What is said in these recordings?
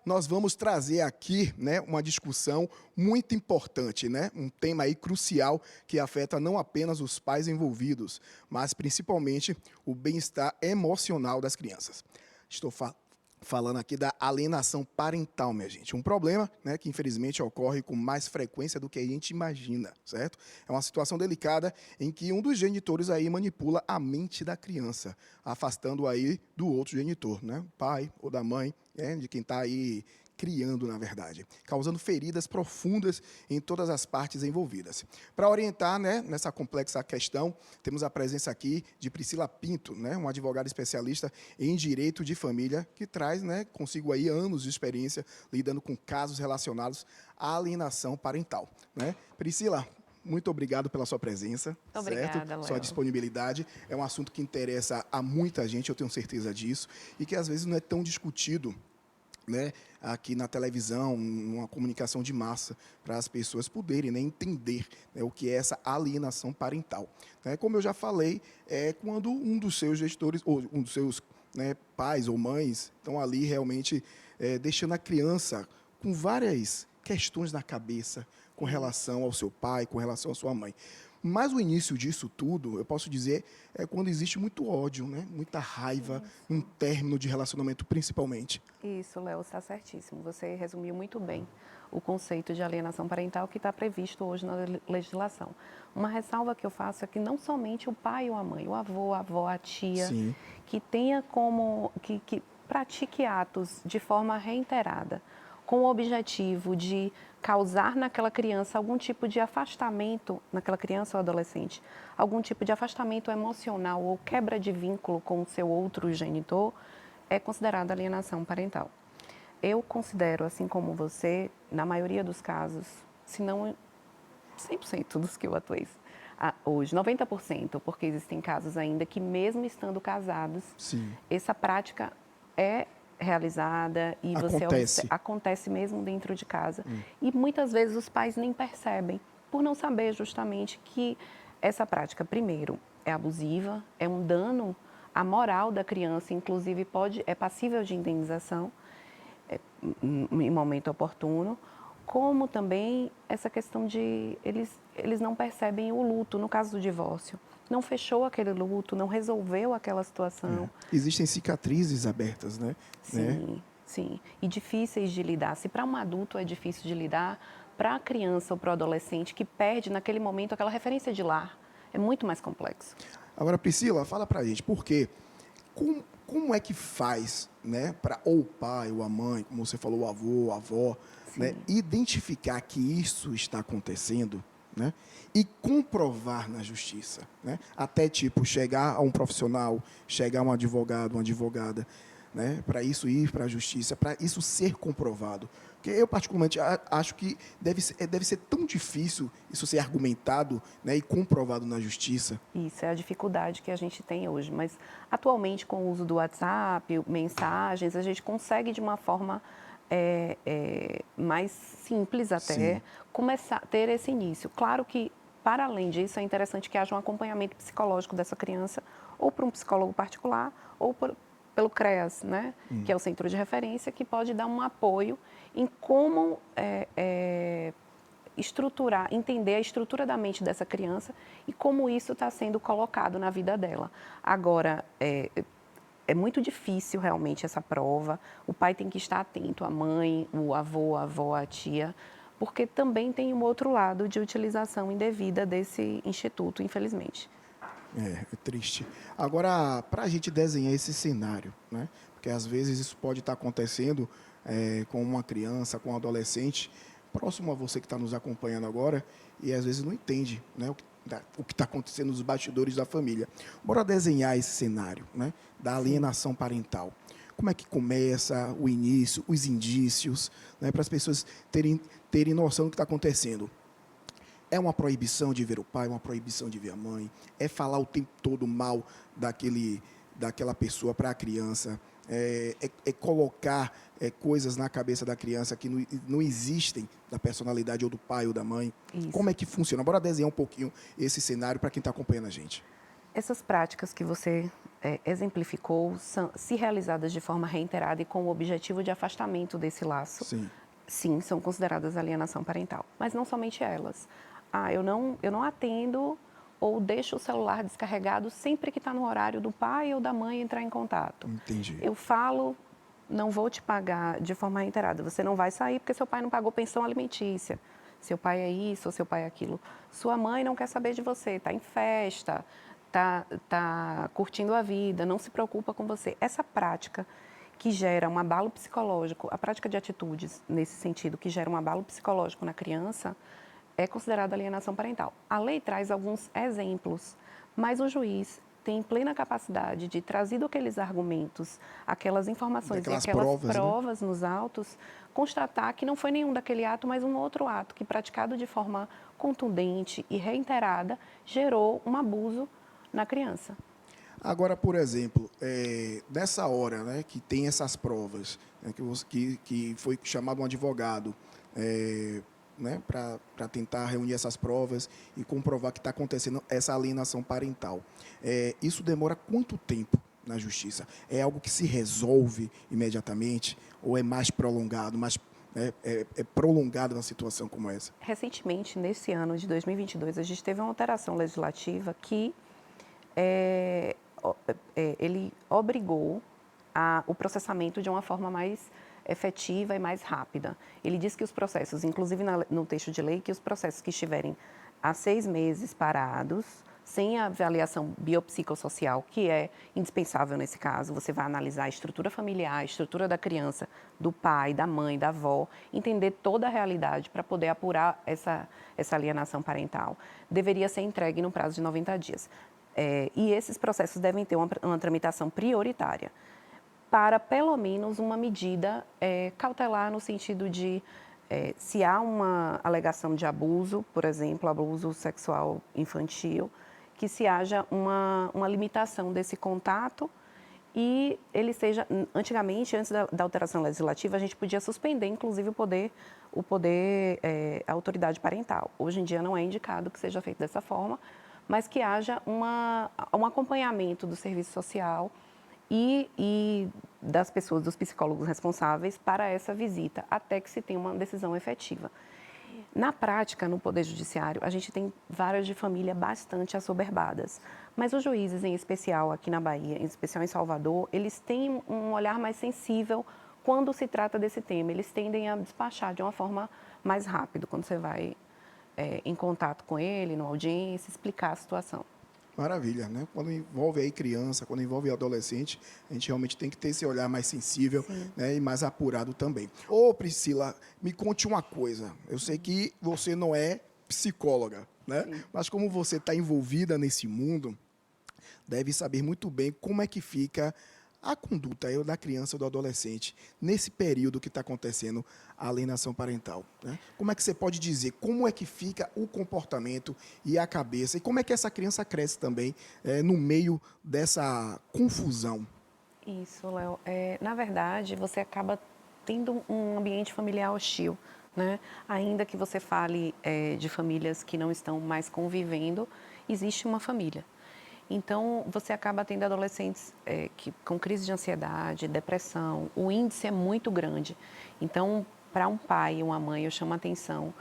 nós vamos trazer aqui, né, uma discussão muito importante, né? Um tema aí crucial que afeta não apenas os pais envolvidos, mas principalmente o bem-estar emocional das crianças. Estou falando aqui da alienação parental, minha gente. Um problema, né, que infelizmente ocorre com mais frequência do que a gente imagina, certo? É uma situação delicada em que um dos genitores aí manipula a mente da criança, afastando aí do outro genitor, né? Pai ou da mãe, de quem está aí criando, na verdade, causando feridas profundas em todas as partes envolvidas. Para orientar, né, nessa complexa questão, temos a presença aqui de Priscila Pinto, né, uma advogada especialista em direito de família, que traz, né, consigo aí anos de experiência lidando com casos relacionados à alienação parental, né? Priscila, muito obrigado pela sua presença, certo? Obrigada, Sua Léo. disponibilidade. É um assunto que interessa a muita gente, eu tenho certeza disso, e que às vezes não é tão discutido, né, aqui na televisão, uma comunicação de massa, para as pessoas poderem, né, entender, né, o que é essa alienação parental. Né? Como eu já falei, é quando um dos seus gestores, ou um dos seus, né, pais ou mães, estão ali realmente deixando a criança com várias questões na cabeça com relação ao seu pai, com relação à sua mãe. Mas o início disso tudo, eu posso dizer, é quando existe muito ódio, né? Muita raiva, um término de relacionamento, principalmente. Isso, Léo, está certíssimo. Você resumiu muito bem o conceito de alienação parental que está previsto hoje na legislação. Uma ressalva que eu faço é que não somente o pai ou a mãe, o avô, a avó, a tia, Sim. que tenha como, que pratique atos de forma reiterada, com o objetivo de causar naquela criança algum tipo de afastamento, naquela criança ou adolescente, algum tipo de afastamento emocional ou quebra de vínculo com o seu outro genitor, é considerada alienação parental. Eu considero, assim como você, na maioria dos casos, se não 100% dos que eu atuei hoje, 90%, porque existem casos ainda que mesmo estando casados, Sim. essa prática é realizada e Acontece. acontece mesmo dentro de casa. E muitas vezes os pais nem percebem, por não saber justamente que essa prática, primeiro, é abusiva, é um dano à moral da criança, inclusive é passível de indenização em momento oportuno, como também essa questão de eles não percebem o luto, no caso do divórcio. Não fechou aquele luto, não resolveu aquela situação. Existem cicatrizes abertas, né? Sim, sim. E difíceis de lidar. Se para um adulto é difícil de lidar, para a criança ou para o adolescente que perde naquele momento aquela referência de lar, é muito mais complexo. Agora, Priscila, fala pra gente, por quê? Como é que faz, né, para ou o pai ou a mãe, como você falou, o avô, a avó, né, Sim. identificar que isso está acontecendo, né, e comprovar na justiça, né, até tipo chegar a um profissional, chegar a um advogado, uma advogada, né, para isso ir para a justiça, para isso ser comprovado. Porque eu, particularmente, acho que deve ser tão difícil isso ser argumentado, né, e comprovado na justiça. Isso é a dificuldade que a gente tem hoje, mas atualmente com o uso do WhatsApp, mensagens, a gente consegue de uma forma mais simples Sim. até começar a ter esse início. Claro que, para além disso, é interessante que haja um acompanhamento psicológico dessa criança, ou por um psicólogo particular, ou pelo CREAS, né? Que é o centro de referência, que pode dar um apoio em como estruturar, entender a estrutura da mente dessa criança e como isso está sendo colocado na vida dela. Agora, é muito difícil realmente essa prova, o pai tem que estar atento, a mãe, o avô, a avó, a tia, porque também tem um outro lado de utilização indevida desse instituto, infelizmente. É triste. Agora, para a gente desenhar esse cenário, né? Porque às vezes isso pode estar acontecendo com uma criança, com um adolescente, próximo a você que está nos acompanhando agora, e às vezes não entende, né, o que está acontecendo nos bastidores da família. Bora desenhar esse cenário, né, da alienação parental. Como é que começa o início, os indícios, né, para as pessoas terem noção do que está acontecendo. É uma proibição de ver o pai, uma proibição de ver a mãe, é falar o tempo todo mal daquela pessoa para a criança, é colocar coisas na cabeça da criança que não existem da personalidade ou do pai ou da mãe. Isso. Como é que funciona? Bora desenhar um pouquinho esse cenário para quem está acompanhando a gente. Essas práticas que você exemplificou, se realizadas de forma reiterada e com o objetivo de afastamento desse laço, Sim. sim, são consideradas alienação parental. Mas não somente elas. Eu não atendo ou deixo o celular descarregado sempre que está no horário do pai ou da mãe entrar em contato. Entendi. Eu falo, não vou te pagar de forma reiterada. Você não vai sair porque seu pai não pagou pensão alimentícia. Seu pai é isso ou seu pai é aquilo. Sua mãe não quer saber de você, está em festa, está curtindo a vida, não se preocupa com você. Essa prática que gera um abalo psicológico, a prática de atitudes nesse sentido, que gera um abalo psicológico na criança, é considerada alienação parental. A lei traz alguns exemplos, mas o juiz tem plena capacidade de, trazido aqueles argumentos, aquelas informações Daquelas e aquelas provas, né? provas nos autos, constatar que não foi nenhum daquele ato, mas um outro ato que, praticado de forma contundente e reiterada, gerou um abuso na criança. Agora, por exemplo, nessa hora, né, que tem essas provas, né, que foi chamado um advogado, né, para tentar reunir essas provas e comprovar que está acontecendo essa alienação parental. Isso demora quanto tempo na justiça? É algo que se resolve imediatamente ou é mais prolongado, é prolongado uma situação como essa? Recentemente, nesse ano de 2022, a gente teve uma alteração legislativa que ele obrigou o processamento de uma forma mais efetiva e mais rápida. Ele diz que os processos, inclusive no texto de lei, que os processos que estiverem há 6 meses parados, sem a avaliação biopsicossocial, que é indispensável nesse caso, você vai analisar a estrutura familiar, a estrutura da criança, do pai, da mãe, da avó, entender toda a realidade para poder apurar essa alienação parental, deveria ser entregue no prazo de 90 dias. E esses processos devem ter uma tramitação prioritária para, pelo menos, uma medida cautelar no sentido de, se há uma alegação de abuso, por exemplo, abuso sexual infantil, que se haja uma limitação desse contato e ele seja, antigamente, antes da alteração legislativa, a gente podia suspender, inclusive, a autoridade parental. Hoje em dia não é indicado que seja feito dessa forma, mas que haja um acompanhamento do serviço social e das pessoas, dos psicólogos responsáveis para essa visita, até que se tenha uma decisão efetiva. Na prática, no Poder Judiciário, a gente tem varas de família bastante assoberbadas, mas os juízes, em especial aqui na Bahia, em especial em Salvador, eles têm um olhar mais sensível quando se trata desse tema. Eles tendem a despachar de uma forma mais rápida, quando você vai em contato com ele, numa audiência, explicar a situação. Maravilha, né? Quando envolve aí criança, quando envolve adolescente, a gente realmente tem que ter esse olhar mais sensível, né, e mais apurado também. Ô, Priscila, me conte uma coisa. Eu sei que você não é psicóloga, né? Sim. Mas como você está envolvida nesse mundo, deve saber muito bem como é que fica a conduta aí da criança ou do adolescente nesse período que está acontecendo a alienação parental, né? Como é que você pode dizer como é que fica o comportamento e a cabeça e como é que essa criança cresce também no meio dessa confusão? Isso, Léo. Na verdade, você acaba tendo um ambiente familiar hostil, né? Ainda que você fale de famílias que não estão mais convivendo, existe uma família. Então, você acaba tendo adolescentes com crise de ansiedade, depressão, o índice é muito grande. Então, para um pai e uma mãe, eu chamo a atenção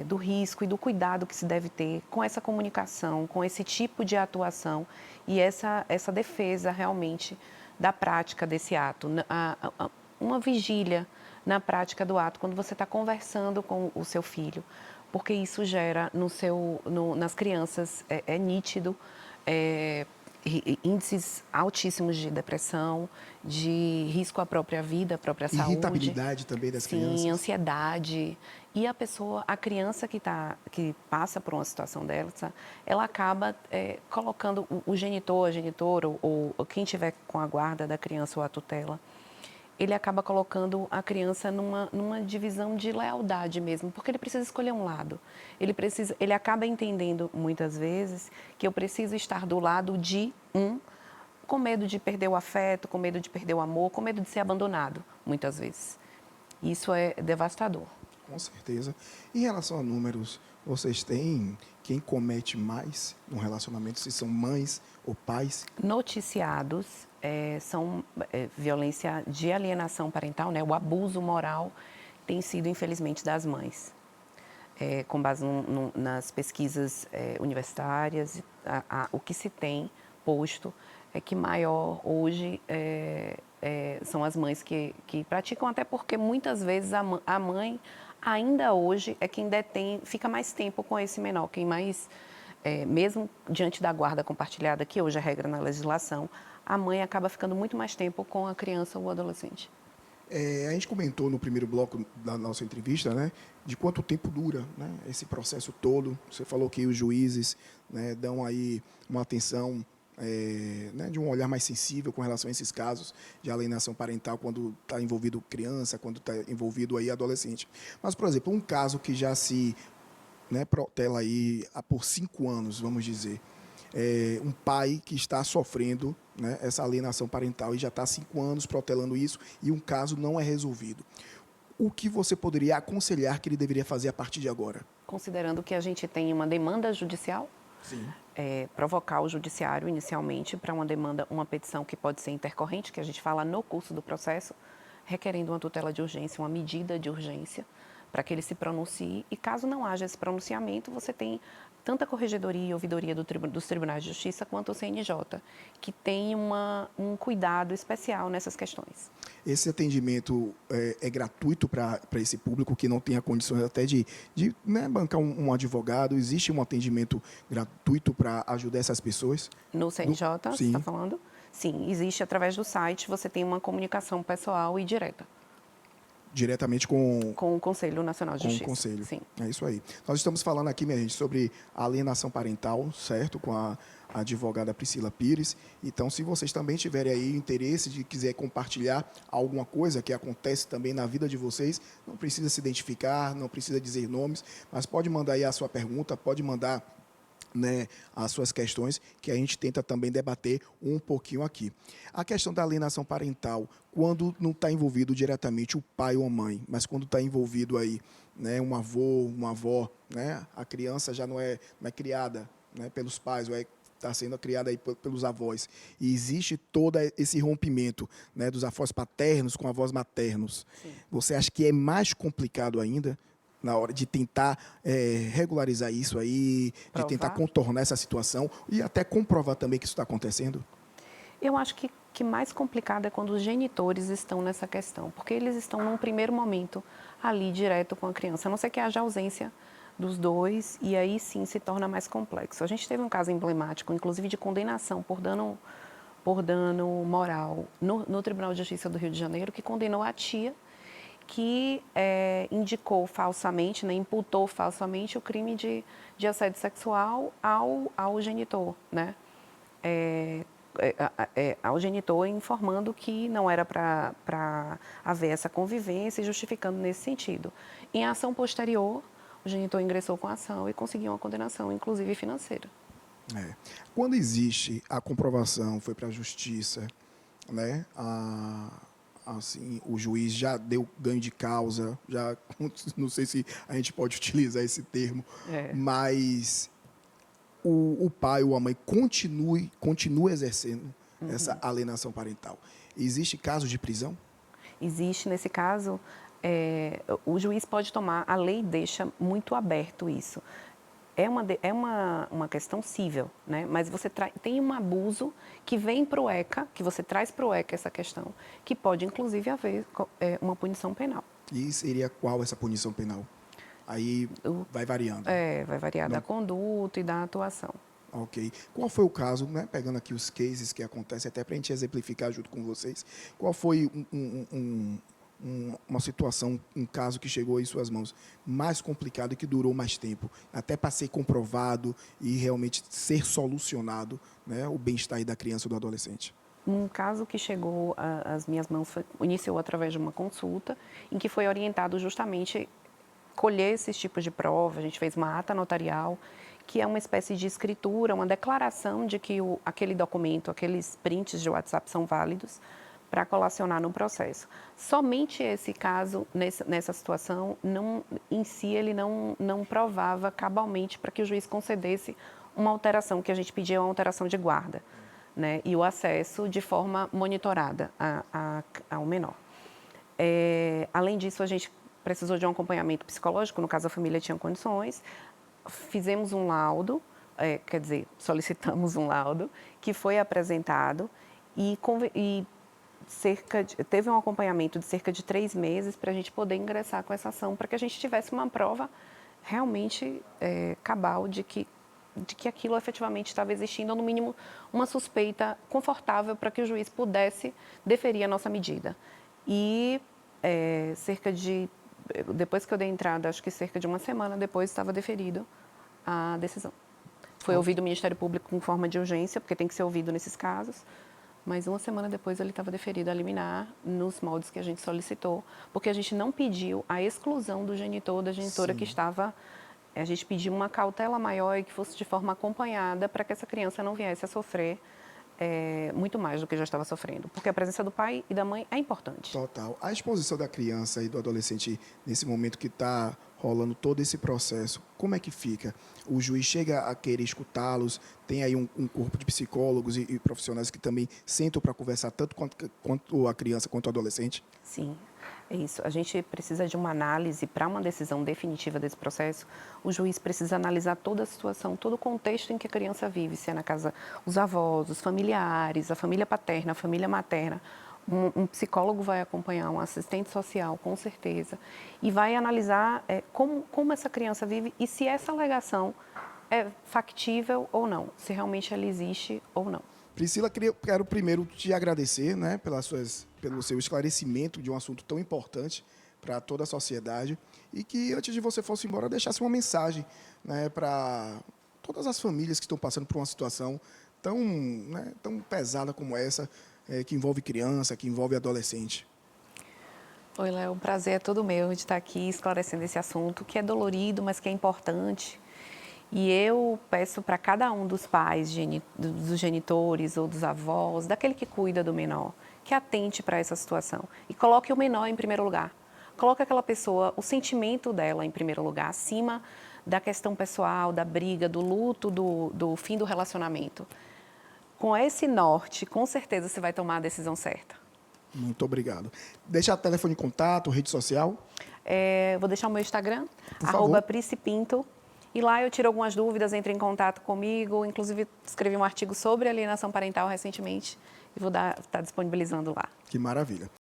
do risco e do cuidado que se deve ter com essa comunicação, com esse tipo de atuação e essa defesa realmente da prática desse ato. Uma vigília na prática do ato, quando você está conversando com o seu filho, porque isso gera nas crianças, é nítido, índices altíssimos de depressão, de risco à própria vida, à própria saúde. Irritabilidade também das crianças. Sim, ansiedade. E a criança que passa por uma situação dessa, ela acaba colocando o genitor, a genitora, ou quem tiver com a guarda da criança ou a tutela, ele acaba colocando a criança numa divisão de lealdade mesmo, porque ele precisa escolher um lado. Ele acaba entendendo muitas vezes que eu preciso estar do lado de com medo de perder o afeto, com medo de perder o amor, com medo de ser abandonado, muitas vezes. Isso é devastador. Com certeza. Em relação a números, vocês têm quem comete mais no relacionamento, se são mães ou pais? Noticiados são violência de alienação parental, né? O abuso moral tem sido, infelizmente, das mães. Com base nas pesquisas universitárias, o que se tem posto é que maior hoje são as mães que praticam, até porque muitas vezes a mãe ainda hoje é quem fica mais tempo com esse menor, quem mais, mesmo diante da guarda compartilhada, que hoje é regra na legislação, a mãe acaba ficando muito mais tempo com a criança ou o adolescente. A gente comentou no primeiro bloco da nossa entrevista, né, de quanto tempo dura, né, esse processo todo. Você falou que os juízes, né, dão aí uma atenção, né, de um olhar mais sensível com relação a esses casos de alienação parental quando está envolvido criança, quando está envolvido aí adolescente. Mas, por exemplo, um caso que já se, né, protela aí por 5 anos, vamos dizer, um pai que está sofrendo, né, essa alienação parental e já está há 5 anos protelando isso e um caso não é resolvido. O que você poderia aconselhar que ele deveria fazer a partir de agora? Considerando que a gente tem uma demanda judicial, Sim. Provocar o judiciário inicialmente para uma demanda, uma petição que pode ser intercorrente, que a gente fala no curso do processo, requerendo uma tutela de urgência, uma medida de urgência, para que ele se pronuncie. E caso não haja esse pronunciamento, você tem tanto a Corregedoria e Ouvidoria dos Tribunais de Justiça quanto o CNJ, que tem um cuidado especial nessas questões. Esse atendimento é gratuito para esse público que não tem a condições até de né, bancar um advogado? Existe um atendimento gratuito para ajudar essas pessoas? No CNJ, você Sim. está falando? Sim, existe através do site, você tem uma comunicação pessoal e direta. Diretamente com o Conselho Nacional de Justiça. Com o Conselho. Sim. É isso aí. Nós estamos falando aqui, minha gente, sobre alienação parental, certo? Com a advogada Priscila Pires. Então, se vocês também tiverem aí interesse de quiser compartilhar alguma coisa que acontece também na vida de vocês, não precisa se identificar, não precisa dizer nomes, mas pode mandar aí a sua pergunta, pode mandar, né, as suas questões, que a gente tenta também debater um pouquinho aqui. A questão da alienação parental, quando não está envolvido diretamente o pai ou a mãe, mas quando está envolvido aí, né, um avô, uma avó, né, a criança já não é criada, né, pelos pais, ou está sendo criada aí pelos avós, e existe todo esse rompimento, né, dos avós paternos com avós maternos. Sim. Você acha que é mais complicado ainda na hora de tentar regularizar isso aí, de tentar contornar essa situação e até comprovar também que isso está acontecendo? Eu acho que mais complicado é quando os genitores estão nessa questão, porque eles estão num primeiro momento ali direto com a criança, a não ser que haja ausência dos dois, e aí sim se torna mais complexo. A gente teve um caso emblemático, inclusive de condenação por dano moral no Tribunal de Justiça do Rio de Janeiro, que condenou a tia que indicou falsamente, né, imputou falsamente o crime de assédio sexual ao genitor, né? Ao genitor, informando que não era para haver essa convivência e justificando nesse sentido. Em ação posterior, o genitor ingressou com a ação e conseguiu uma condenação, inclusive financeira. Quando existe a comprovação, foi para a justiça, né? Assim, o juiz já deu ganho de causa, já não sei se a gente pode utilizar esse termo, mas o pai ou a mãe continua exercendo essa alienação parental. Existe caso de prisão? Existe, nesse caso, o juiz pode tomar, a lei deixa muito aberto isso. É uma questão cível, né? Mas você tem um abuso que vem para o ECA, que você traz para o ECA essa questão, que pode, inclusive, haver uma punição penal. E seria qual essa punição penal? Aí vai variando. Vai variar da conduta e da atuação. Ok. Qual foi o caso, né, pegando aqui os cases que acontecem, até para a gente exemplificar junto com vocês, qual foi uma situação, um caso que chegou em suas mãos mais complicado e que durou mais tempo, até para ser comprovado e realmente ser solucionado, né, o bem-estar da criança ou do adolescente? Um caso que chegou às minhas mãos iniciou através de uma consulta, em que foi orientado justamente colher esses tipos de prova. A gente fez uma ata notarial, que é uma espécie de escritura, uma declaração de que aquele documento, aqueles prints de WhatsApp são válidos, para colacionar no processo. Somente esse caso, nessa situação, em si ele não provava cabalmente para que o juiz concedesse uma alteração, que a gente pedia uma alteração de guarda, né, e o acesso de forma monitorada ao menor. Além disso, a gente precisou de um acompanhamento psicológico, no caso a família tinha condições, fizemos um laudo, solicitamos um laudo, que foi apresentado e teve um acompanhamento de cerca de 3 meses para a gente poder ingressar com essa ação, para que a gente tivesse uma prova realmente cabal de que aquilo efetivamente estava existindo, ou no mínimo uma suspeita confortável para que o juiz pudesse deferir a nossa medida. E depois que eu dei entrada, acho que cerca de uma semana depois estava deferido a decisão. Foi ouvido o Ministério Público com forma de urgência, porque tem que ser ouvido nesses casos, mas uma semana depois ele estava deferido a liminar nos moldes que a gente solicitou, porque a gente não pediu a exclusão do genitor ou da genitora que estava. A gente pediu uma cautela maior e que fosse de forma acompanhada para que essa criança não viesse a sofrer muito mais do que já estava sofrendo, porque a presença do pai e da mãe é importante. Total. A exposição da criança e do adolescente nesse momento que está rolando todo esse processo, como é que fica? O juiz chega a querer escutá-los, tem aí um corpo de psicólogos e profissionais que também sentam para conversar tanto quanto a criança quanto o adolescente? Sim, é isso. A gente precisa de uma análise para uma decisão definitiva desse processo. O juiz precisa analisar toda a situação, todo o contexto em que a criança vive, se é na casa, os avós, os familiares, a família paterna, a família materna. Um psicólogo vai acompanhar, um assistente social, com certeza, e vai analisar como essa criança vive e se essa alegação é factível ou não, se realmente ela existe ou não. Priscila, quero primeiro te agradecer, né, pelo seu esclarecimento de um assunto tão importante para toda a sociedade e que, antes de você fosse embora, deixasse uma mensagem, né, para todas as famílias que estão passando por uma situação tão pesada como essa, que envolve criança, que envolve adolescente. Oi, Léo, o prazer é todo meu de estar aqui esclarecendo esse assunto, que é dolorido, mas que é importante. E eu peço para cada um dos pais, dos genitores ou dos avós, daquele que cuida do menor, que atente para essa situação e coloque o menor em primeiro lugar. Coloque aquela pessoa, o sentimento dela em primeiro lugar, acima da questão pessoal, da briga, do luto, do fim do relacionamento. Com esse norte, com certeza você vai tomar a decisão certa. Muito obrigado. Deixa o telefone de contato, rede social. Vou deixar o meu Instagram, @PrisciPinto. E lá eu tiro algumas dúvidas, entre em contato comigo. Inclusive, escrevi um artigo sobre alienação parental recentemente e vou estar disponibilizando lá. Que maravilha.